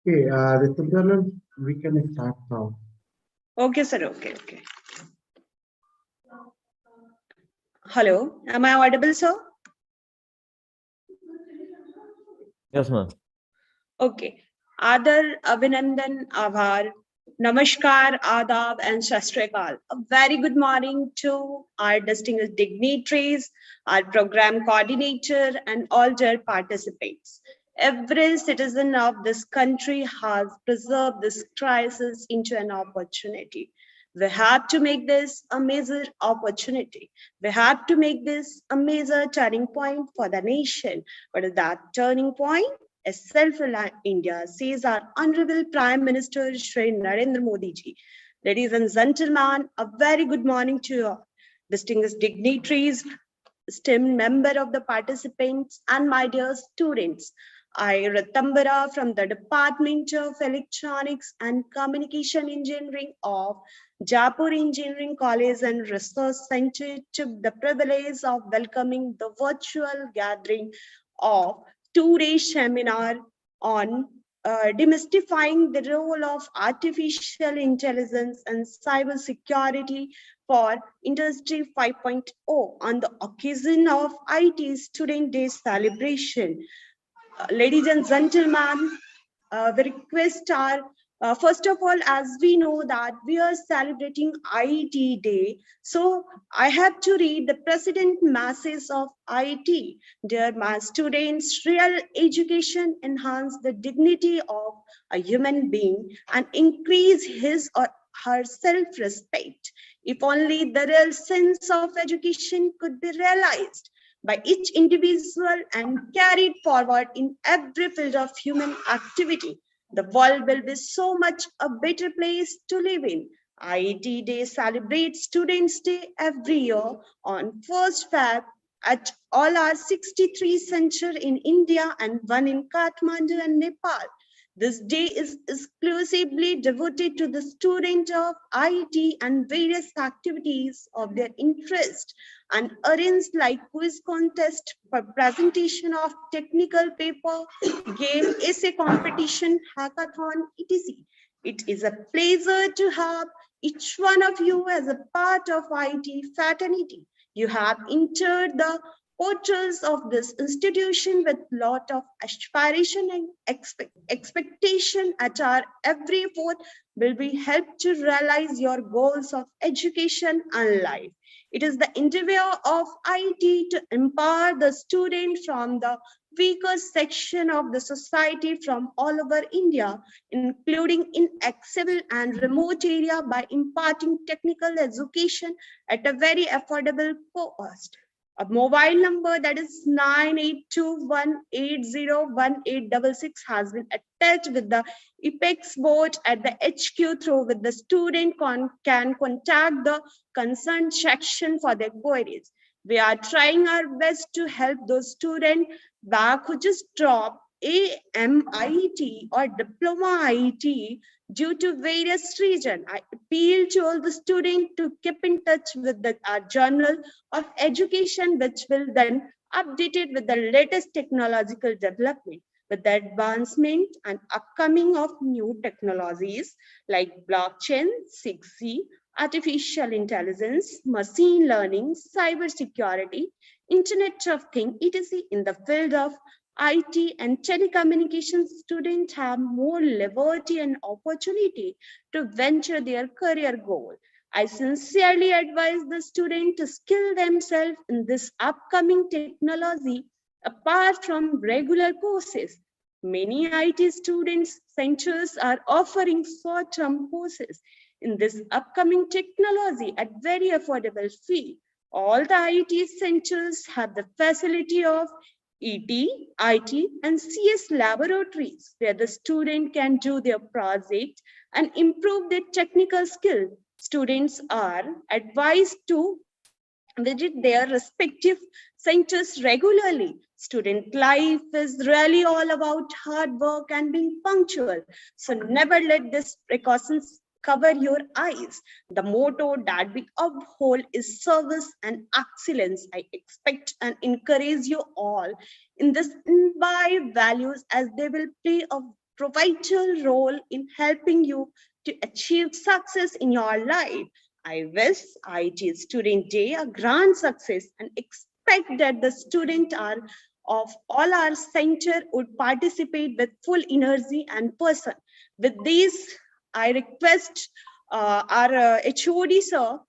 Okay, Ritu, we can start now. Okay, sir. Okay. Hello, am I audible, sir? Yes, ma'am. Okay. Adar, Abhinandan, Avar, Namaskar, Adab, and Shastrikal. A very good morning to our distinguished dignitaries, our program coordinator, and all dear participants. Every citizen of this country has preserved this crisis into an opportunity. We have to make this a major opportunity. We have to make this a major turning point for the nation. What is that turning point? A self-reliant India, says our Honorable Prime Minister Shri Narendra Modi ji. Ladies and gentlemen, a very good morning to you, distinguished dignitaries, esteemed member of the participants, and my dear students. I, Ratambara, from the Department of Electronics and Communication Engineering of Jaipur Engineering College and Research Center, took the privilege of welcoming the virtual gathering of two-day seminar on demystifying the role of artificial intelligence and cyber security for Industry 5.0 on the occasion of IETE Student Day celebration. Ladies and gentlemen, the request are, first of all, as we know that we are celebrating IETE Day, so I have to read the President message of IETE. Dear my students, real education enhance the dignity of a human being and increase his or her self-respect. If only the real sense of education could be realized by each individual and carried forward in every field of human activity, the world will be so much a better place to live in. IETE Day celebrates Students' Day every year on 1st Feb at all our 63 centers in India and one in Kathmandu and Nepal. This day is exclusively devoted to the student of IETE and various activities of their interest and arranged like quiz contest for presentation of technical paper, game, essay competition, hackathon, etc. It is a pleasure to have each one of you as a part of IETE fraternity. You have entered the portals of this institution with lot of aspiration and expectation at our every effort will be helped to realize your goals of education and life. It is the endeavor of IETE to empower the student from the weaker section of the society from all over India, including inaccessible and remote area by imparting technical education at a very affordable cost. A mobile number that is 9821801866 has been attached with the Apex board at the HQ through which the student can contact the concerned section for their queries. We are trying our best to help those students back who just dropped AMIT or Diploma IET due to various reasons. I appeal to all the students to keep in touch with our journal of education, which will then update it with the latest technological development. With the advancement and upcoming of new technologies like blockchain, 6G, artificial intelligence, machine learning, cyber security, Internet of Things, etc. in the field of IT and telecommunications, students have more liberty and opportunity to venture their career goal. I sincerely advise the student to skill themselves in this upcoming technology apart from regular courses. Many IT students centers are offering short-term courses in this upcoming technology at very affordable fee. All the IT centers have the facility of ET, IT, and CS laboratories where the student can do their project and improve their technical skill. Students are advised to visit their respective centers regularly. Student life is really all about hard work and being punctual. So never let these precautions cover your eyes. The motto that we uphold is service and excellence. I expect and encourage you all in this imbibe values as they will play a pivotal role in helping you to achieve success in your life. I wish IETE Student Day a grand success and expect that the students are of all our center would participate with full energy and person. With this, I request our HOD sir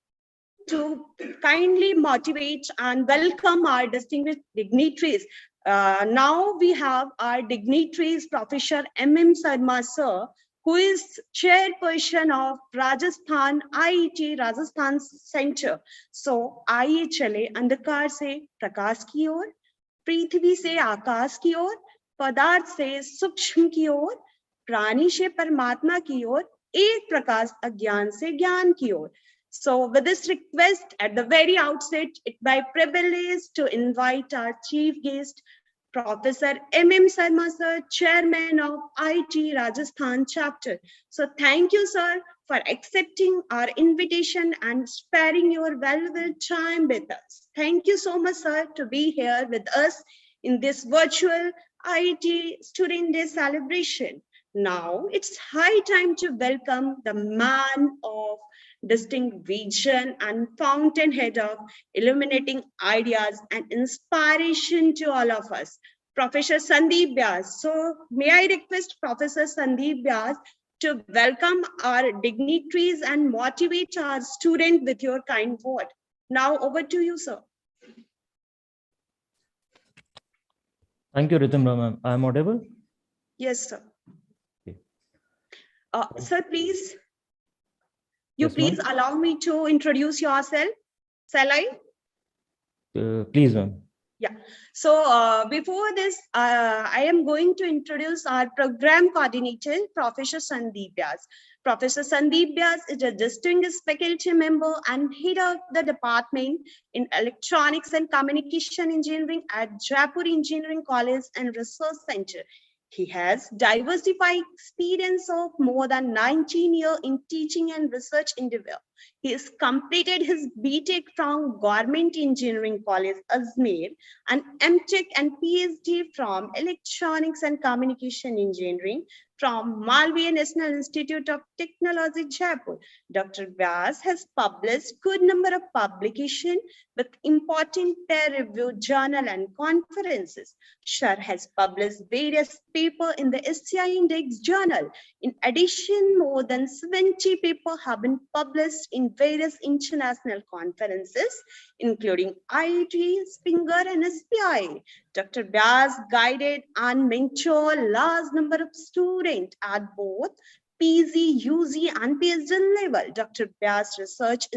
to kindly motivate and welcome our distinguished dignitaries. Now we have our dignitaries, Professor Sharma sir, who is chairperson of Rajasthan IETE Rajasthan Center. So आइए चले अंधकार से प्रकाश की ओर, पृथ्वी से आकाश की ओर, पदार्थ से सूक्ष्म की ओर, प्राणी से परमात्मा की ओर, एक प्रकाश अज्ञान से ज्ञान की ओर. So with this request at the very outset, it's my privilege to invite our chief guest, Professor Sharma sir, Chairman of IETE Rajasthan chapter. So thank you, sir, for accepting our invitation and sparing your valuable time with us. Thank you so much, sir, to be here with us in this virtual IETE Student Day celebration. Now it's high time to welcome the man of distinct vision and fountainhead of illuminating ideas and inspiration to all of us, Professor Sandeep Vyas. So may I request Professor Sandeep Vyas to welcome our dignitaries and motivate our student with your kind word. Now over to you, sir. Thank you, Ritimra ma'am. I am audible? Yes, sir. Okay. Sir, please. You Yes, please allow me to introduce yourself. Shall I? Please, ma'am. Yeah. So before this, I am going to introduce our program coordinator, Professor Sandeep Vyas. Professor Sandeep Vyas is a distinguished faculty member and head of the department in Electronics and Communication Engineering at Jaipur Engineering College and Research Center. He has diversified experience of more than 19 years in teaching and research endeavor. He has completed his BTech from Government Engineering College, Ajmer, and MTech and PhD from Electronics and Communication Engineering from Malviya National Institute of Technology, Jaipur. Dr. Vyas has published good number of publications with important peer-reviewed journal and conferences. Shar has published various papers in the SCI Index journal. In addition, more than 70 papers have been published in various international conferences, including IETE, Spinger, and SPI. Dr. Vyas guided and mentored large number of students at both PG, UG, and PhD level. Dr. Vyas' research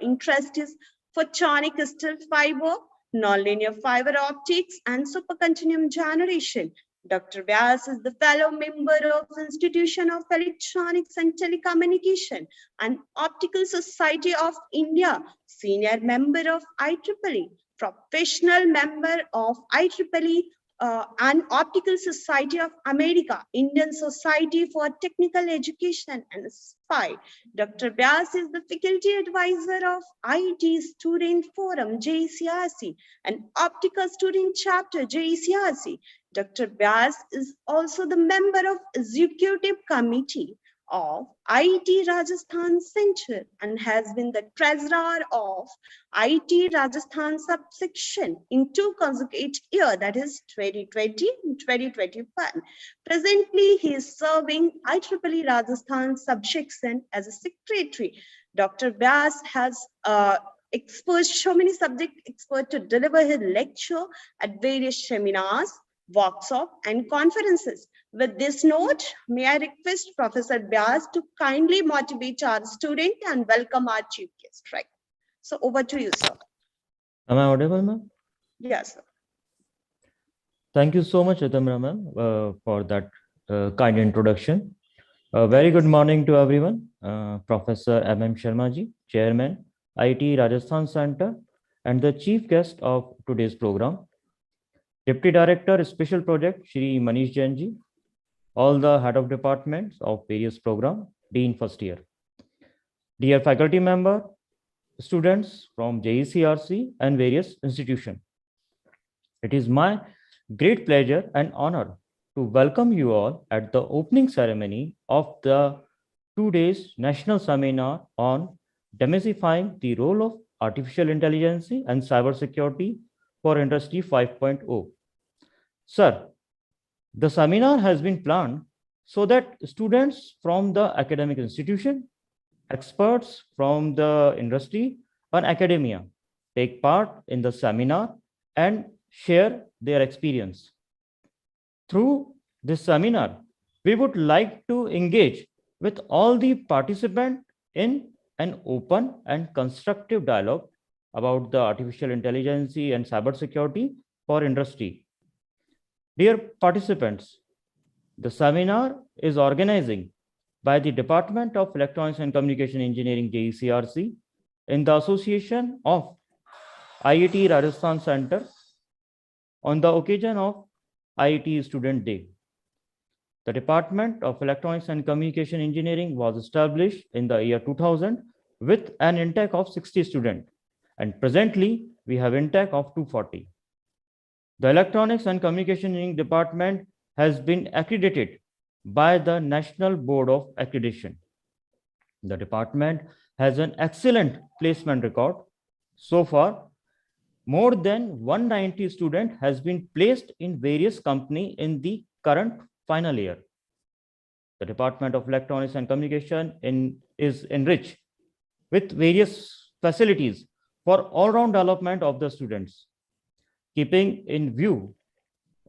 interest is photonic crystal fiber, nonlinear fiber optics, and supercontinuum generation. Dr. Vyas is the fellow member of Institution of Electronics and Telecommunication and Optical Society of India, senior member of IEEE, professional member of IEEE and Optical Society of America, Indian Society for Technical Education, and SPI. Dr. Vyas is the faculty advisor of IETE Student Forum, JECRC, and Optical Student Chapter, JECRC. Dr. Vyas is also the member of Executive Committee of IETE Rajasthan Center and has been the treasurer of IETE Rajasthan subsection in 2 consecutive years, that is 2020 and 2021. Presently, he is serving IEEE Rajasthan subsection as a secretary. Dr. Vyas has exposed so many subject experts to deliver his lecture at various seminars, workshops, and conferences. With this note, may I request Professor Vyas to kindly motivate our student and welcome our chief guest. Right. So over to you, sir. Am I audible, ma'am? Yes, sir. Thank you so much, Ritimra ma'am, for that kind introduction. Very good morning to everyone. Professor Sharma ji, Chairman, IETE Rajasthan Center, and the chief guest of today's program. Deputy Director, Special Project, Shri Manish Jain ji, all the head of departments of various programs, Dean first year. Dear faculty member, students from JECRC and various institutions. It is my great pleasure and honor to welcome you all at the opening ceremony of the 2 days national seminar on demystifying the role of artificial intelligence and cybersecurity for Industry 5.0. Sir, the seminar has been planned so that students from the academic institution, experts from the industry and academia take part in the seminar and share their experience. Through this seminar, we would like to engage with all the participants in an open and constructive dialogue about the artificial intelligence and cybersecurity for industry. Dear participants, the seminar is organizing by the Department of Electronics and Communication Engineering, JECRC, in the association of IETE Rajasthan Center on the occasion of IETE Student Day. The Department of Electronics and Communication Engineering was established in the year 2000 with an intake of 60 students, and presently we have intake of 240. The Electronics and Communication Engineering Department has been accredited by the National Board of Accreditation. The department has an excellent placement record. So far, more than 190 students has been placed in various companies in the current final year. The Department of Electronics and Communication is enriched with various facilities for all-round development of the students. Keeping in view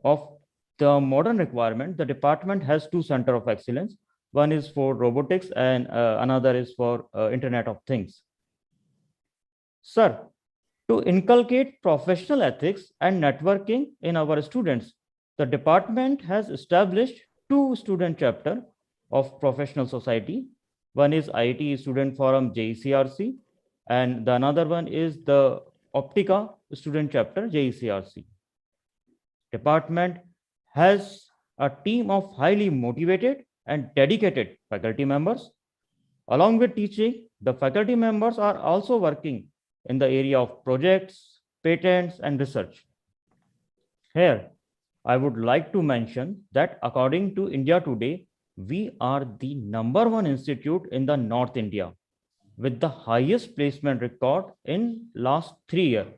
of the modern requirement, the department has two centers of excellence. One is for robotics and another is for Internet of Things. Sir, to inculcate professional ethics and networking in our students, the department has established two student chapters of professional society. One is IETE Student Forum JECRC, and the another one is the Optica Student Chapter JECRC. Department has a team of highly motivated and dedicated faculty members. Along with teaching, the faculty members are also working in the area of projects, patents, and research. Here, I would like to mention that according to India Today, we are the #1 institute in the North India with the highest placement record in last 3 years.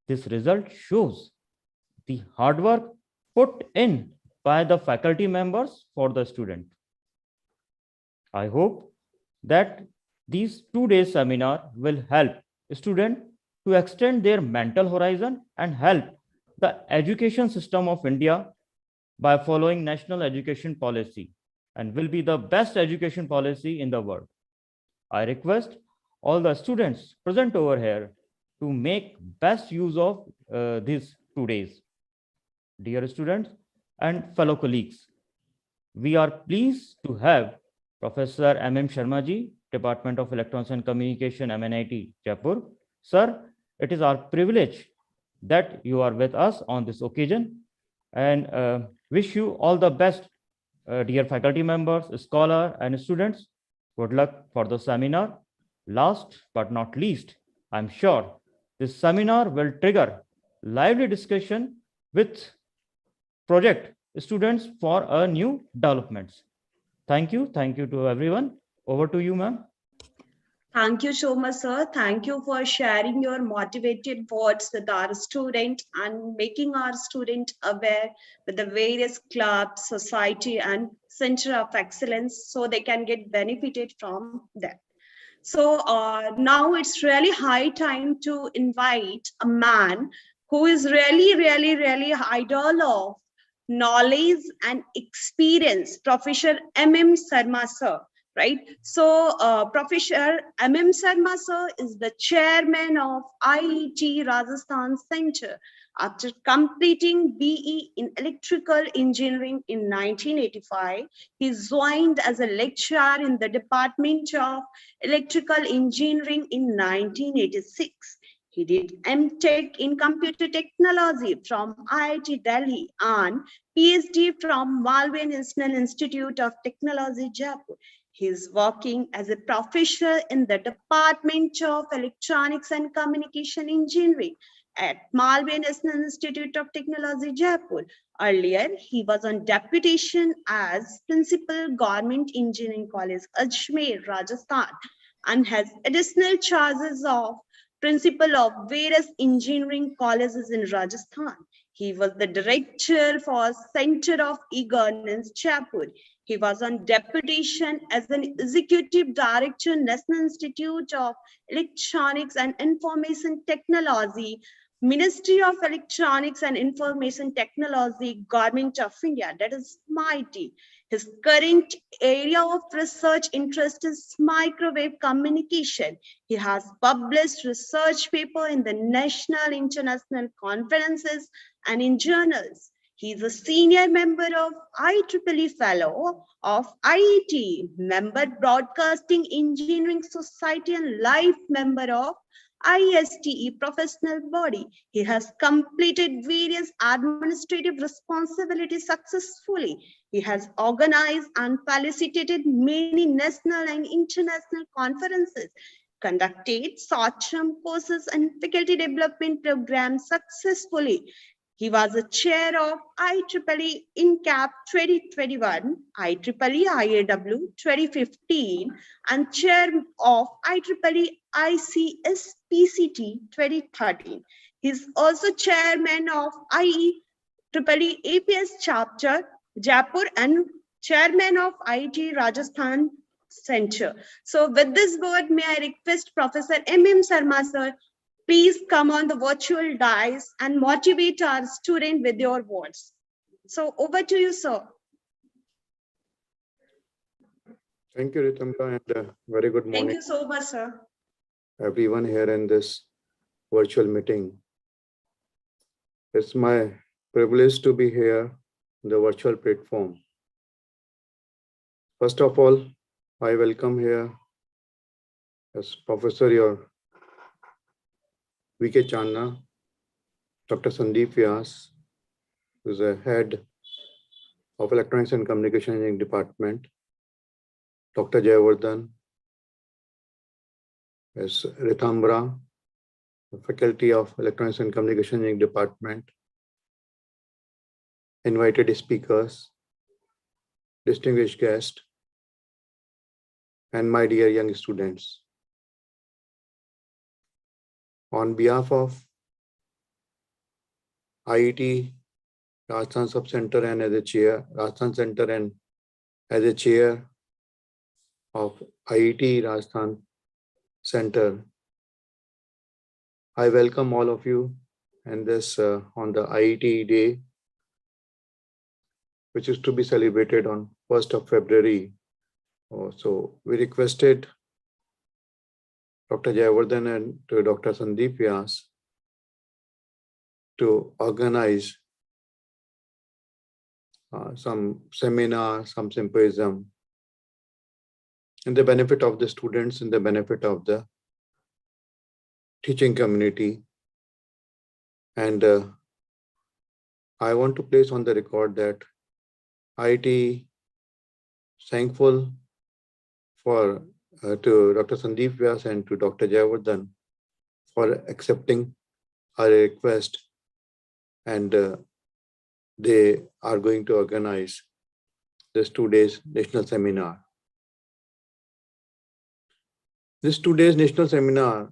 This result shows the hard work put in by the faculty members for the student. I hope that these 2 days seminar will help students to extend their mental horizon and help the education system of India by following national education policy and will be the best education policy in the world. I request all the students present over here to make best use of these 2 days. Dear students and fellow colleagues, we are pleased to have Professor Sharma ji, Department of Electronics and Communication, IETE Jaipur. Sir, it is our privilege that you are with us on this occasion, and wish you all the best, dear faculty members, scholars, and students. Good luck for the seminar. Last but not least, I'm sure this seminar will trigger lively discussion with project students for a new developments. Thank you to everyone. Over to you, ma'am. Thank you so much, sir. Thank you for sharing your motivated words with our student and making our student aware with the various clubs, society, and center of excellence so they can get benefited from that. So now it's really high time to invite a man who is really idol of knowledge and experience, Professor Sharma sir. Right. So Professor Sharma sir is the chairman of IETE Rajasthan Center. After completing BE in Electrical Engineering in 1985, he joined as a lecturer in the Department of Electrical Engineering in 1986. He did MTech in Computer Technology from IIT Delhi and PhD from Malvian National Institute of Technology, Jaipur. He is working as a professor in the Department of Electronics and Communication Engineering at Malvian National Institute of Technology, Jaipur. Earlier, he was on deputation as Principal Government Engineering College, Ajmer, Rajasthan, and has additional charges of Principal of various engineering colleges in Rajasthan. He was the director for Center of E-Governance, Jaipur. He was on deputation as an executive director, National Institute of Electronics and Information Technology, Ministry of Electronics and Information Technology, Government of India, that is MIT. His current area of research interest is microwave communication. He has published research papers in the national, international conferences and in journals. He is a senior member of IEEE Fellow of IETE, member Broadcasting Engineering Society and life member of ISTE professional body. He has completed various administrative responsibilities successfully. He has organized and facilitated many national and international conferences, conducted short-term courses and faculty development programs successfully. He was a chair of IEEE INCAP 2021, IEEE IAW 2015, and chair of IEEE ICSPCT 2013. He is also chairman of IEEE APS chapter Jaipur and chairman of IETE Rajasthan Center. So with this word, may I request Professor M.M. Sharma, sir, please come on the virtual dais and motivate our student with your words. So over to you, sir. Thank you, Ritamka, and very good morning. Thank you so much, sir. Everyone here in this virtual meeting. It's my privilege to be here in the virtual platform. First of all, I welcome here as Professor your V.K. Channa, Dr. Sandeep Vyas, who is the head of Electronics and Communication Engineering Department, Dr. Jayavardhan, as Rithambra, the Faculty of Electronics and Communication Engineering Department, invited speakers, distinguished guests, and my dear young students. On behalf of IETE Rajasthan Sub-Center and as a chair, Rajasthan Center and as a chair of IETE Rajasthan Center, I welcome all of you and this on the IETE Day, which is to be celebrated on 1st of February. So we requested Dr. Jayavardhan and to Dr. Sandeep Vyas to organize some seminar, some symposium in the benefit of the students, in the benefit of the teaching community. And I want to place on the record that IETE is thankful for to Dr. Sandeep Vyas and to Dr. Jayavardhan for accepting our request, and they are going to organize this 2 days national seminar. This 2 days national seminar,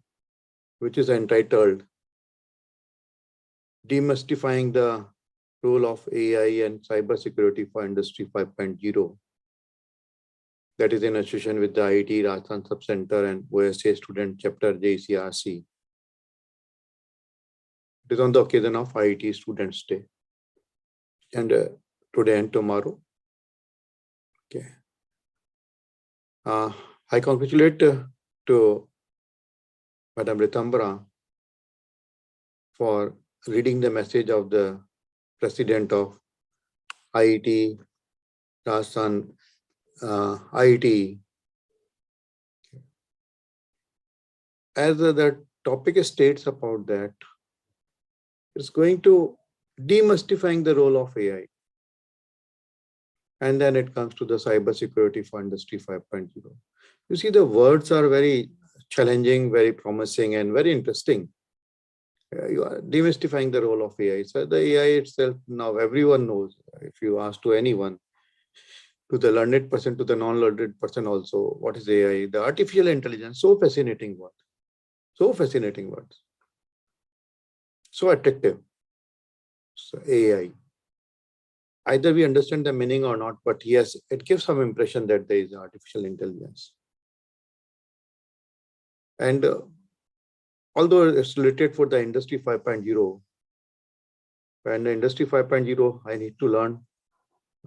which is entitled Demystifying the Role of AI and Cybersecurity for Industry 5.0, that is in association with the IETE Rajasthan Sub-Center and IETE Student Chapter JECRC. It is on the occasion of IETE Students Day, and today and tomorrow. Okay. I congratulate to Madam Rithambra for reading the message of the President of IETE Rajasthan, IETE. As the topic states about that, it's going to demystifying the role of AI. And then it comes to the cybersecurity for Industry 5.0. You see, the words are very challenging, very promising, and very interesting. You are demystifying the role of AI. So the AI itself, now everyone knows. If you ask to anyone, to the learned person, to the non-learned person also, what is AI? The artificial intelligence, so fascinating word. So fascinating words. So attractive. So AI. Either we understand the meaning or not, but yes, it gives some impression that there is artificial intelligence. And although it's related for the industry 5.0, and the industry 5.0, I need to learn.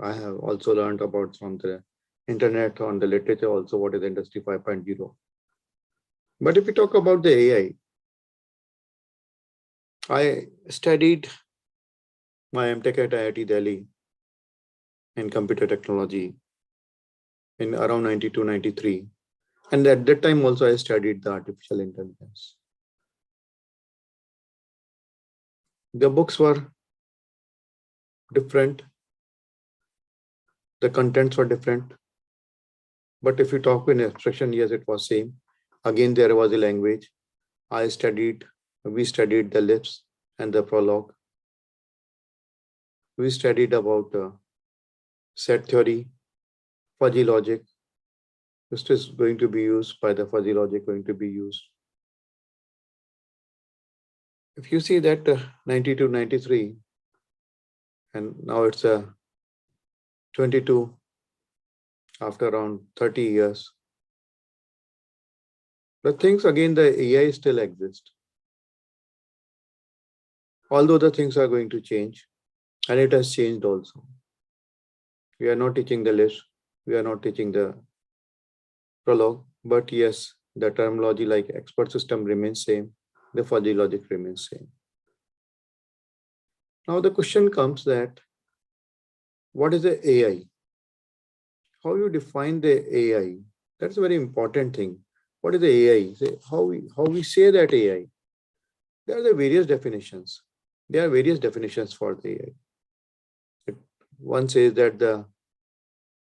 I have also learned about from the internet, on the literature also, what is industry 5.0. But if we talk about the AI, I studied my MTech at IIT Delhi in computer technology in around 92, 93. And at that time also I studied the artificial intelligence. The books were different. The contents were different. But if you talk in abstraction, yes, it was same. Again, there was a language. We studied the lips and the prologue. We studied about set theory, fuzzy logic. This is going to be used by the fuzzy logic going to be used. If you see that 92, 93, and now it's 22, after around 30 years, the things again, the AI still exists. Although the things are going to change, and it has changed also. We are not teaching the list, we are not teaching the prologue, but yes, the terminology like expert system remains same, the fuzzy logic remains same. Now the question comes that, what is the AI? How you define the AI? That's a very important thing. What is the AI? How we say that AI? There are the various definitions. There are various definitions for the AI. One says that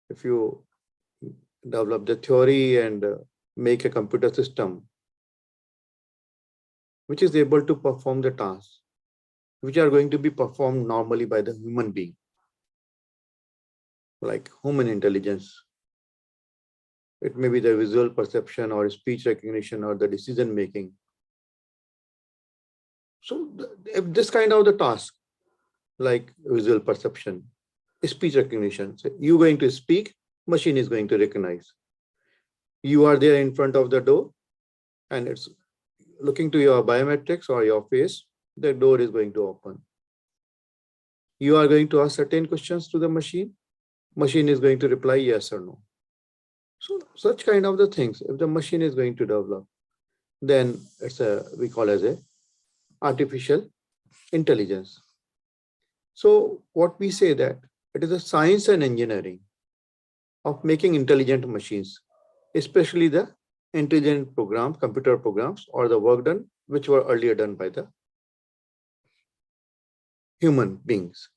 if you develop the theory and make a computer system which is able to perform the tasks which are going to be performed normally by the human being, like human intelligence. It may be the visual perception or speech recognition or the decision making. So if this kind of the task, like visual perception, speech recognition, so you're going to speak, machine is going to recognize. You are there in front of the door and it's looking to your biometrics or your face, the door is going to open. You are going to ask certain questions to the machine is going to reply yes or no. So such kind of the things, if the machine is going to develop, then it's we call as a artificial intelligence. So what we say that it is a science and engineering of making intelligent machines, especially the intelligent programs, computer programs, or the work done, which were earlier done by the human beings.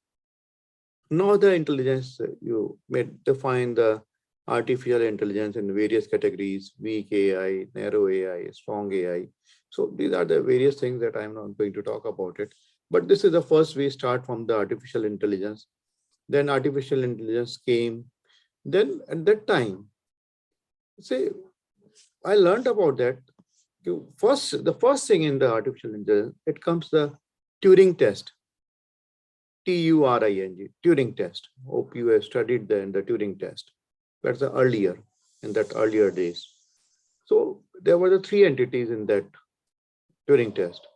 Now the intelligence, you may define the artificial intelligence in various categories, weak AI, narrow AI, strong AI. So these are the various things that I'm not going to talk about it. But this is the first we start from the artificial intelligence. Then artificial intelligence came. Then at that time, say, I learned about that. The first thing in the artificial intelligence, it comes the Turing test. Turing, Turing test. Hope you have studied in the Turing test. That's the earlier days. So there were the three entities in that Turing test.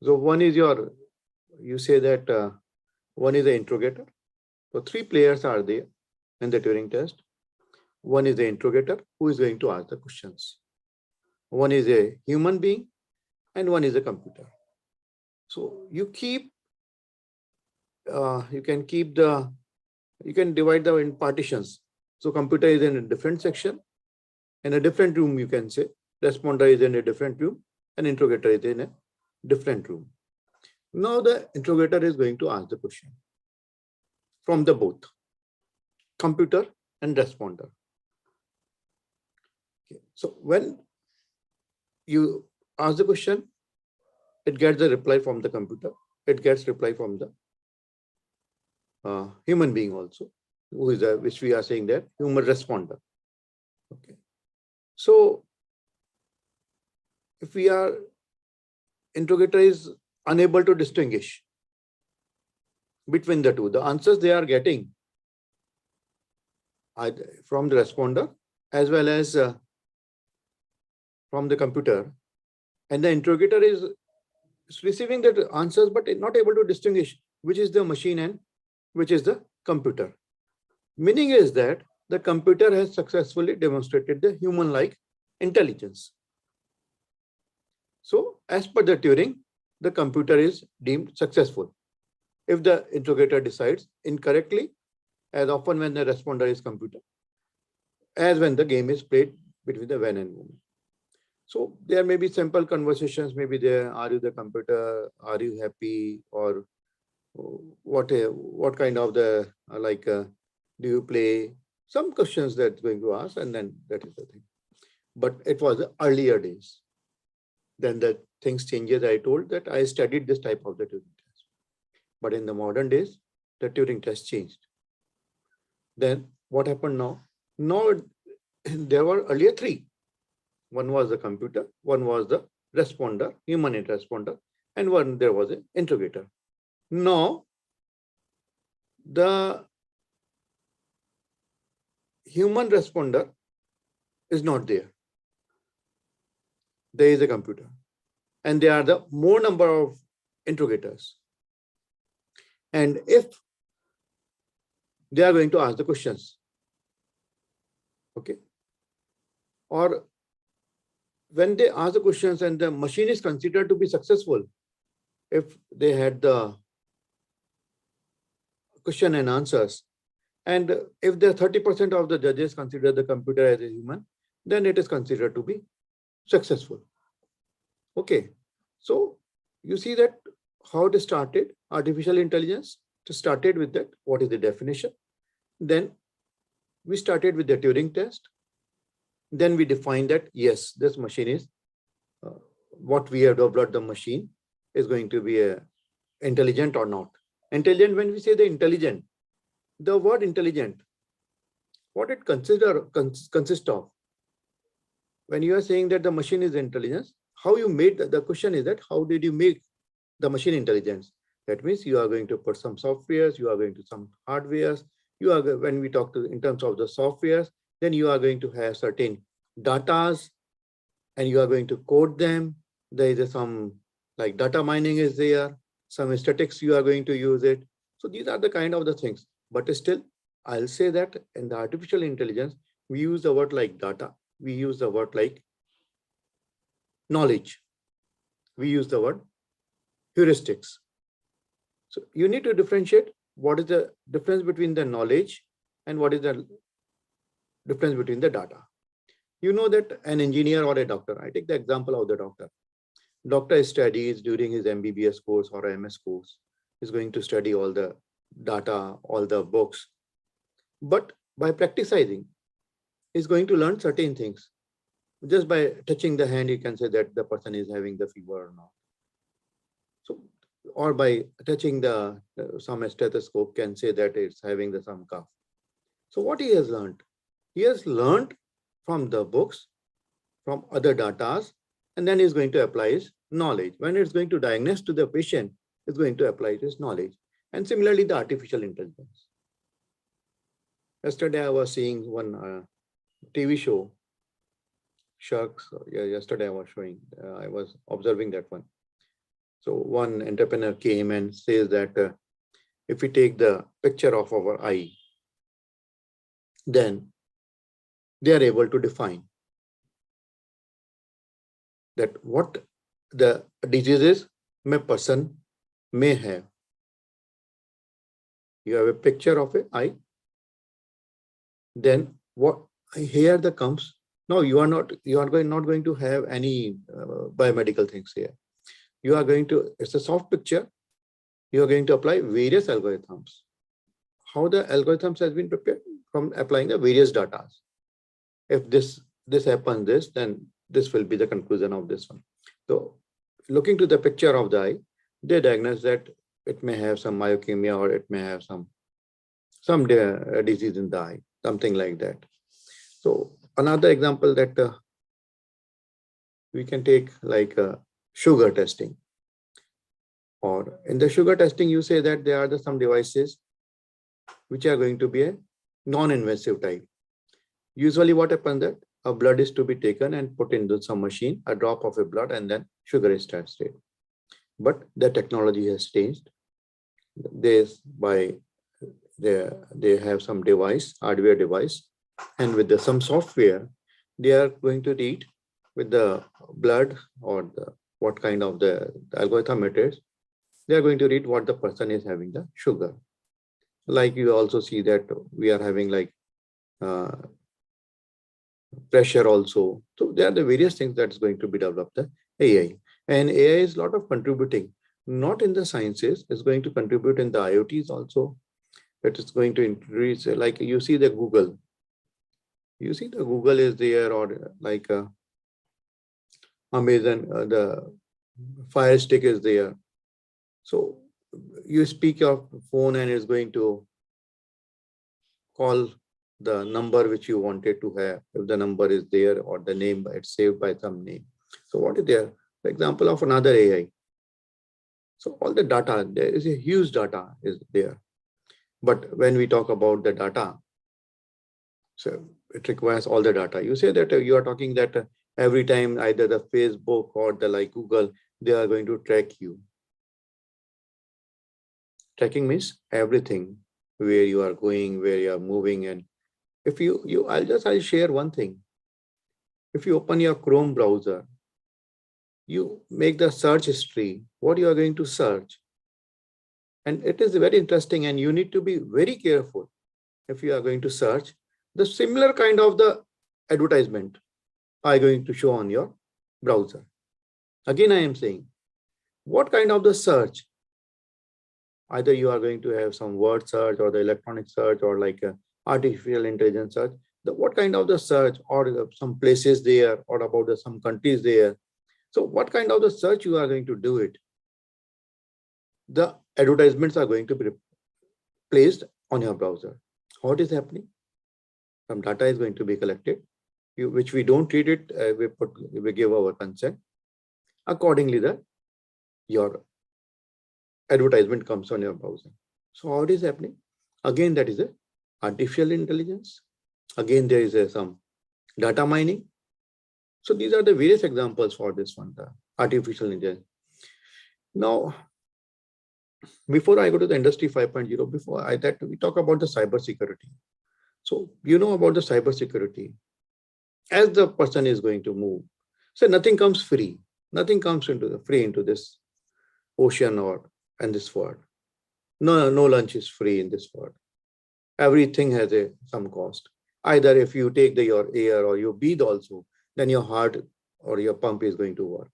So one is you say that one is the interrogator. So three players are there in the Turing test. One is the interrogator who is going to ask the questions. One is a human being and one is a computer. So you keep, you can divide them in partitions. So computer is in a different section, in a different room, you can say. Responder is in a different room and interrogator is in a different room. Now the interrogator is going to ask the question from the both computer and responder. Okay. So when you ask the question, it gets the reply from the computer. It gets reply from the human being also, who is which we are saying that human responder. Okay. So if we are interrogator is unable to distinguish between the two, the answers they are getting from the responder as well as from the computer, and the interrogator is receiving the answers but not able to distinguish which is the machine and which is the computer. Meaning is that the computer has successfully demonstrated the human-like intelligence. So as per the Turing, the computer is deemed successful. If the interrogator decides incorrectly, as often when the responder is computer, as when the game is played between the man and woman. So there may be simple conversations, maybe there, are you the computer, are you happy, or what kind of the, do you play? Some questions that's going to ask, and then that is the thing. But it was the earlier days. Then the things changes. I told that I studied this type of the Turing test. But in the modern days, the Turing test changed. Then what happened now? Now there were earlier three. One was the computer, one was the responder, human responder, and one there was an interrogator. Now the human responder is not there. There is a computer, and there are the more number of interrogators. And if they are going to ask the questions, okay, or when they ask the questions and the machine is considered to be successful, if they had the question and answers, and if the 30% of the judges consider the computer as a human, then it is considered to be successful. Okay, so you see that how it started, artificial intelligence, started with that, what is the definition? Then we started with the Turing test. Then we defined that, yes, this machine is, what we have developed the machine is going to be intelligent or not. Intelligent, when we say the intelligent, the word intelligent, what it consists of. When you are saying that the machine is intelligence, how you made, the question is that how did you make the machine intelligence? That means you are going to put some softwares, you are going to some hardwares, you are, when we talk to in terms of the softwares, then you are going to have certain datas and you are going to code them. There is some like data mining is there, some statistics you are going to use it. So these are the kind of the things, but still I'll say that in the artificial intelligence, we use the word like data, we use the word like knowledge, we use the word heuristics. So you need to differentiate what is the difference between the knowledge and what is the difference between the data. You know that an engineer or a doctor, I take the example of the doctor. Doctor studies during his MBBS course or MS course, is going to study all the data, all the books. But by practicing, he's going to learn certain things. Just by touching the hand, you can say that the person is having the fever or not. So, or by touching the some stethoscope can say that it's having the some cough. So what he has learned? He has learned from the books, from other datas, and then he's going to apply his knowledge. When it's going to diagnose to the patient, it's going to apply his knowledge. And similarly, the artificial intelligence. Yesterday, I was seeing one TV show, Sharks. Yeah, yesterday I was showing, I was observing that one. So one entrepreneur came and says that if we take the picture of our eye, then they are able to define that what the diseases a person may have. You have a picture of an eye, then what here the comes. No, you are not going to have any biomedical things here. You are going to, it's a soft picture. You are going to apply various algorithms. How the algorithms has been prepared? From applying the various data. If this happens, then this will be the conclusion of this one. So looking to the picture of the eye, they diagnose that it may have some myokemia or it may have some disease in the eye, something like that. So another example that we can take like sugar testing. Or in the sugar testing, you say that there are some devices which are going to be a non-invasive type. Usually what happens that a blood is to be taken and put into some machine, a drop of a blood, and then sugar is tested. But the technology has changed. They have some device, hardware device, and with some software, they are going to read with the blood or what kind of the algorithm it is. They are going to read what the person is having the sugar. Like you also see that we are having like pressure also. So there are the various things that's going to be developed, the AI. And AI is a lot of contributing, not in the sciences, it's going to contribute in the IoTs also. It is going to increase, like you see the Google. You see the Google is there, or like Amazon, the Fire Stick is there. So you speak your phone and it's going to call the number which you wanted to have, if the number is there or the name, it's saved by some name. So what is there? For example of another AI. So all the data, there is a huge data is there. But when we talk about the data, so it requires all the data. You say that you are talking that every time either the Facebook or the like Google, they are going to track you. Tracking means everything, where you are going, where you are moving. And if I'll share one thing. If you open your Chrome browser, you make the search history, what you are going to search. And it is very interesting, and you need to be very careful if you are going to search. The similar kind of the advertisement are going to show on your browser. Again, I am saying, what kind of the search? Either you are going to have some word search or the electronic search or like artificial intelligence search. What kind of the search, or some places there, or about some countries there. So what kind of the search you are going to do it? The advertisements are going to be placed on your browser. What is happening? Some data is going to be collected, which we don't treat it, we give our consent. Accordingly, your advertisement comes on your browser. So how it is happening? Again, that is a artificial intelligence. Again, there is some data mining. So these are the various examples for this one, the artificial intelligence. Now, before I go to the industry 5.0, we talk about the cyber security. So you know about the cyber security. As the person is going to move, so nothing comes free. Nothing comes into this ocean or in this world. No lunch is free in this world. Everything has some cost. Either if you take your air or you breathe also, then your heart or your pump is going to work.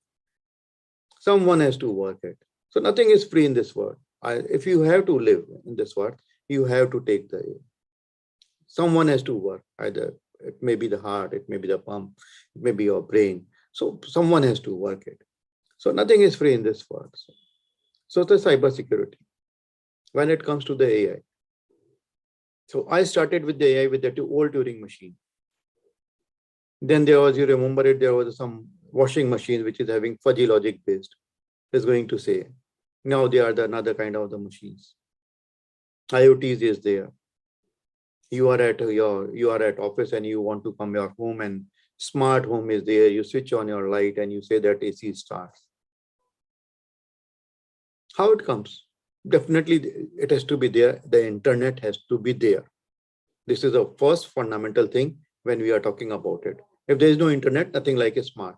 Someone has to work it. So nothing is free in this world. If you have to live in this world, you have to take the air. Someone has to work. Either it may be the heart, it may be the pump, it may be your brain. So someone has to work it. So nothing is free in this world. So the cyber security. When it comes to the AI. So I started with the AI with the old Turing machine. Then there was, you remember it, there was some washing machine which is having fuzzy logic based. Is going to say, now they are another kind of the machines. IoTs is there. You are at office and you want to come your home, and smart home is there. You switch on your light and you say that AC starts. How it comes? Definitely it has to be there. The internet has to be there. This is the first fundamental thing when we are talking about it. If there is no internet, nothing like a smart.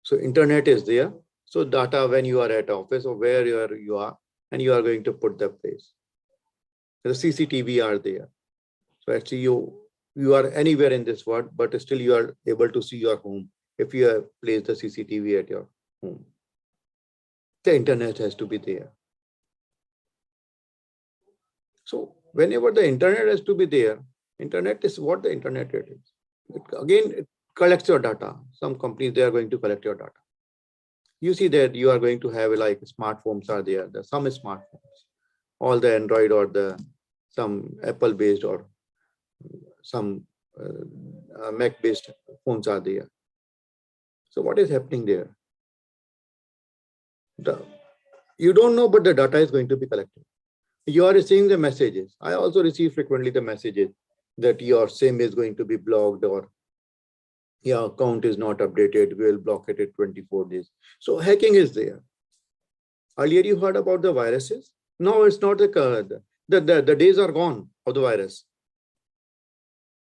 So internet is there. So data, when you are at office or where you are, and you are going to put the place. The CCTV are there. So actually you are anywhere in this world, but still you are able to see your home if you have placed the CCTV at your home. The internet has to be there. So whenever the internet has to be there, internet is what the internet is. It collects your data. Some companies, they are going to collect your data. You see that you are going to have like smartphones are there. There's some smartphones, all the Android or some Apple based or some Mac based phones are there. So what is happening there? You don't know, but the data is going to be collected. You are receiving the messages. I also receive frequently the messages that your SIM is going to be blocked or your account is not updated. We will block it at 24 days. So hacking is there. Earlier you heard about the viruses. No, it's not the days are gone of the virus.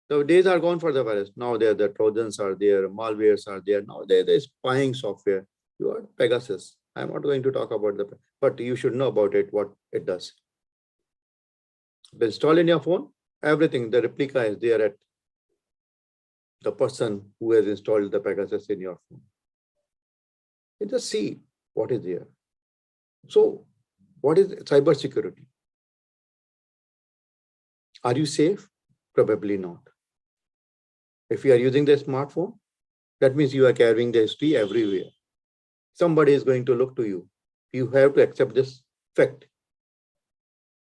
The days are gone for the virus. Now the Trojans are there, malwares are there. Now there is spying software. You are Pegasus. I'm not going to talk about but you should know about it, what it does. Install in your phone, everything, the replica is there at the person who has installed the Pegasus in your phone. You just see what is there. So what is cybersecurity? Are you safe? Probably not. If you are using the smartphone, that means you are carrying the history everywhere. Somebody is going to look to you. You have to accept this fact.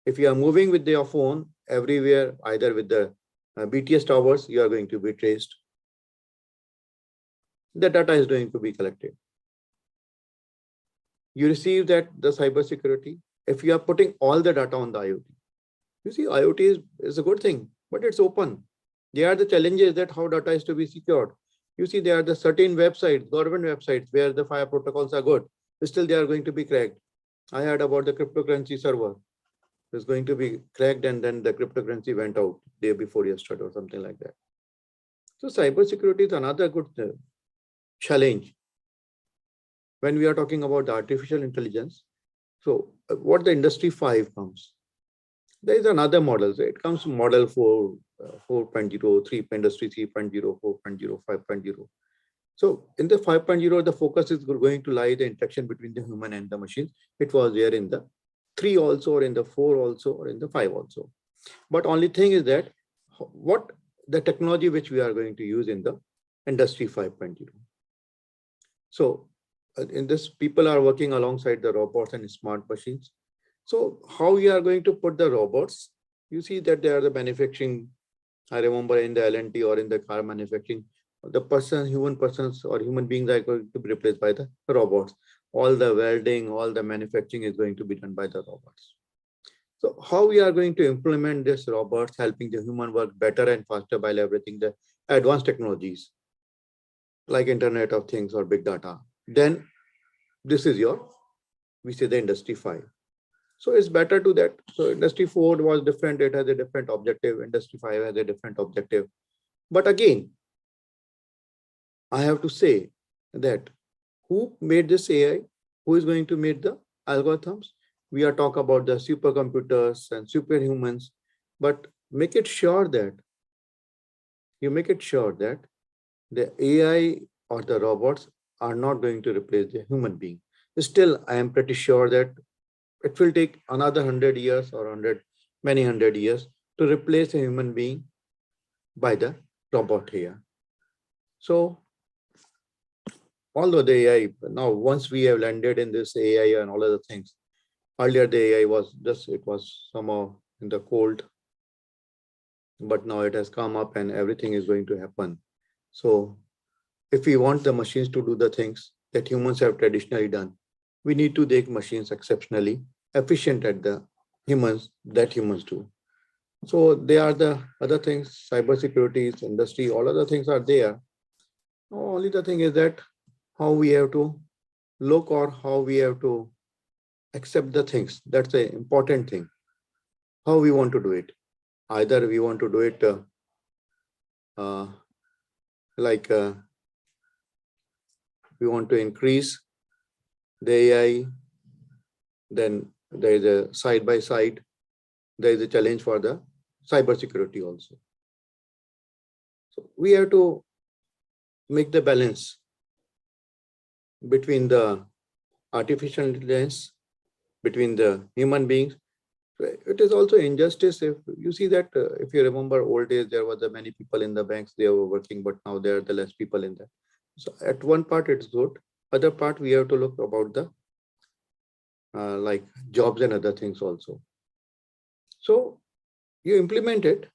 If you are moving with your phone everywhere, either with the BTS towers, you are going to be traced. The data is going to be collected. You receive that the cybersecurity. If you are putting all the data on the IoT, you see IoT is a good thing, but it's open. There are the challenges that how data is to be secured. You see, there are the certain websites, government websites, where the FHIR protocols are good. Still, they are going to be cracked. I heard about the cryptocurrency server. It's going to be cracked, and then the cryptocurrency went out day before yesterday or something like that. So cybersecurity is another good challenge when we are talking about the artificial intelligence. So what the industry 5 comes, there is another model. So it comes model 4, 4.0, 3, industry 3.0, 4.0, 5.0. So in the 5.0, the focus is going to lie the interaction between the human and the machine. It was there in the 3 also, or in the 4 also, or in the 5 also. But only thing is that what the technology which we are going to use in the industry 5.0. So in this, people are working alongside the robots and smart machines. So how we are going to put the robots? You see that they are the manufacturing. I remember in the L&T or in the car manufacturing, the human persons or human beings are going to be replaced by the robots. All the welding, all the manufacturing is going to be done by the robots. So how we are going to implement this robots, helping the human work better and faster by leveraging the advanced technologies like Internet of Things or big data. Then this is we say the industry 5. So it's better to that. So industry 4 was different. It has a different objective. Industry 5 has a different objective. But again, I have to say that who made this AI? Who is going to make the algorithms? We are talking about the supercomputers and superhumans, but make it sure that the AI or the robots are not going to replace the human being. Still, I am pretty sure that it will take another 100 years or many hundred years to replace a human being by the robot here. So although the AI, now once we have landed in this AI and all other things, earlier the AI was it was somehow in the cold, but now it has come up and everything is going to happen. So if we want the machines to do the things that humans have traditionally done, we need to make machines exceptionally efficient at the humans do. So they are the other things, cybersecurity, industry, all other things are there. Only the thing is that how we have to look or how we have to accept the things. That's the important thing. How we want to do it. Either we want to do it we want to increase the AI, then there is a side by side, there is a challenge for the cybersecurity also. So we have to make the balance between the artificial intelligence, between the human beings. It is also injustice. If you see that, if you remember old days, there were the many people in the banks, they were working, but now there are the less people in that. So at one part it's good, other part we have to look about the like jobs and other things also. So you implement it,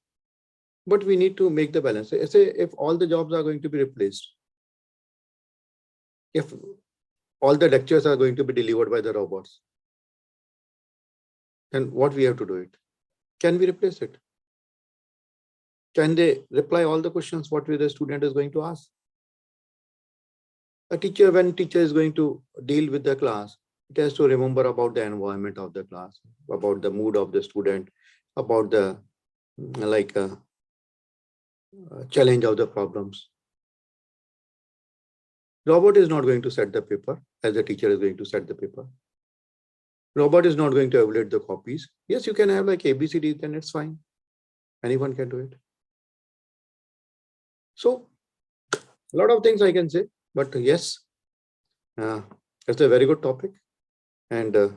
but we need to make the balance. Say if all the jobs are going to be replaced, if all the lectures are going to be delivered by the robots, then what we have to do it? Can we replace it? Can they reply all the questions what the student is going to ask? A teacher, when teacher is going to deal with the class, it has to remember about the environment of the class, about the mood of the student, about the like challenge of the problems. Robot is not going to set the paper as the teacher is going to set the paper. Robot is not going to evaluate the copies. Yes, you can have like ABCD, then it's fine. Anyone can do it. So a lot of things I can say, but yes, it's a very good topic. And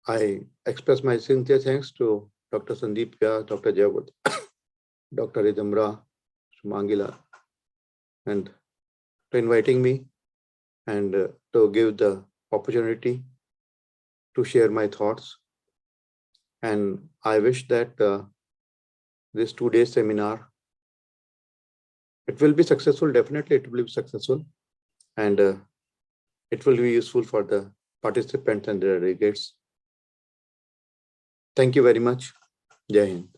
I express my sincere thanks to Dr. Sandeep Vyas, Dr. Jayawad, Dr. Ridamra, Mangila, and to inviting me and to give the opportunity to share my thoughts. And I wish that this 2-day seminar, it will be successful. Definitely it will be successful. And it will be useful for the participants and the delegates. Thank you very much. Jai Hind.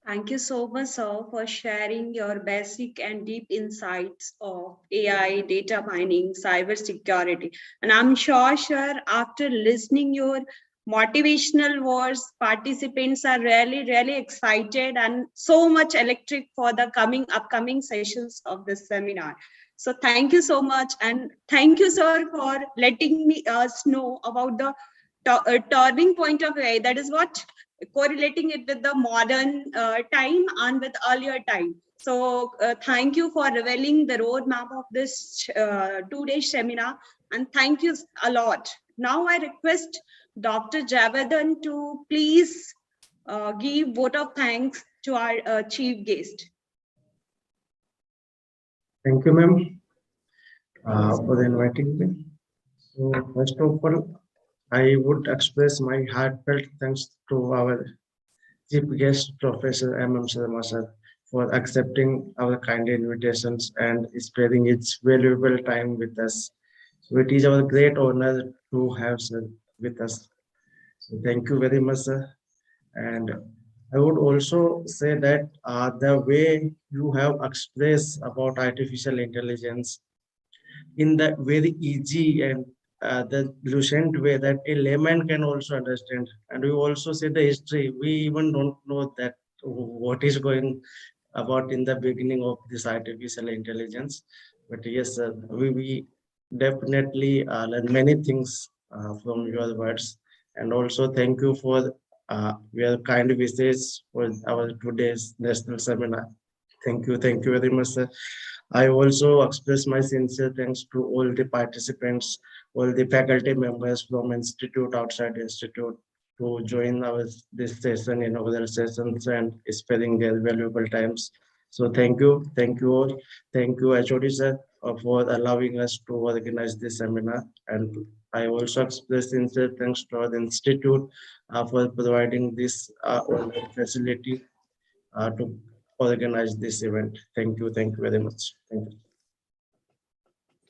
Thank you so much, sir, for sharing your basic and deep insights of AI, data mining, cyber security. And I'm sure, sir, after listening your motivational words, participants are really, really excited and so much electric for the upcoming sessions of this seminar. So thank you so much. And thank you, sir, for letting us know about the turning point of AI. That is what correlating it with the modern time and with earlier time. So thank you for revealing the roadmap of this 2-day seminar, and thank you a lot. Now I request Dr. Javadan to please give vote of thanks to our chief guest. Thank you, ma'am, for inviting me. So first of all, I would express my heartfelt thanks to our chief guest, Professor M.M. Sharma, sir, for accepting our kind invitations and sparing its valuable time with us. So it is our great honor to have sir with us. So thank you very much, sir. And I would also say that the way you have expressed about artificial intelligence in the very easy and the lucent way that a layman can also understand. And we also see the history. We even don't know that what is going about in the beginning of this artificial intelligence. But yes, we definitely learn many things from your words. And also thank you for your kind wishes for our today's national seminar. Thank you very much, sir. I also express my sincere thanks to all the participants, all the faculty members from institute, outside institute, to join our this session, inaugural sessions, and sparing their valuable times. So thank you all. Thank you, HOD sir, for allowing us to organize this seminar. And I also express sincere thanks to the institute for providing this facility to organize this event. Thank you very much. Thank you.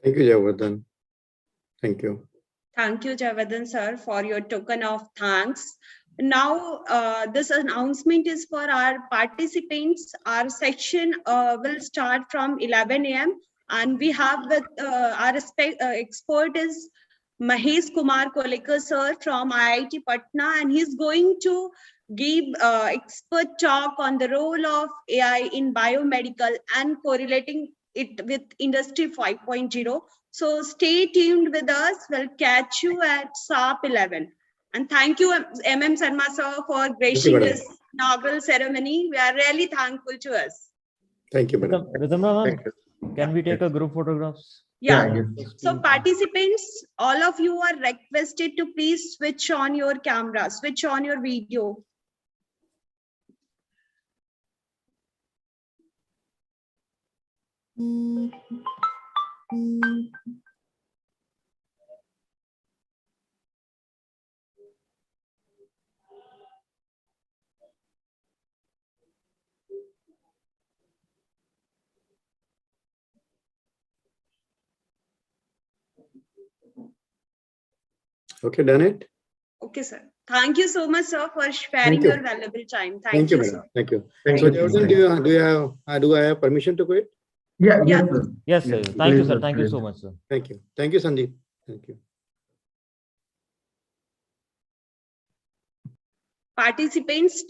Thank you, Javardhan. Thank you. Thank you, Javadan sir, for your token of thanks. Now, this announcement is for our participants. Our section will start from 11 a.m. and we have with our expert is Mahesh Kumar Kolekar sir from IIT Patna, and he's going to give expert talk on the role of AI in biomedical and correlating it with Industry 5.0. So stay tuned with us. We'll catch you at sharp 11. And thank you, M.M. Sharma sir, for gracing this inaugural ceremony. We are really thankful to us. Thank you, madam. Ridamra, can we take a group photographs? Yeah. So participants, all of you are requested to please switch on your camera, switch on your video. Okay, done it? Okay, sir. Thank you so much, sir, for sparing Thank you. your valuable time. Thank Thank you, you, madam. sir. Thank you. Thank So, you. Jordan, do I have permission to quit? Yeah, Yeah. yes, sir. Yes, sir. Yes, Thank you, please, sir. Thank you please. so much, sir. Thank you. Thank you, Sandeep. Thank you. Participants,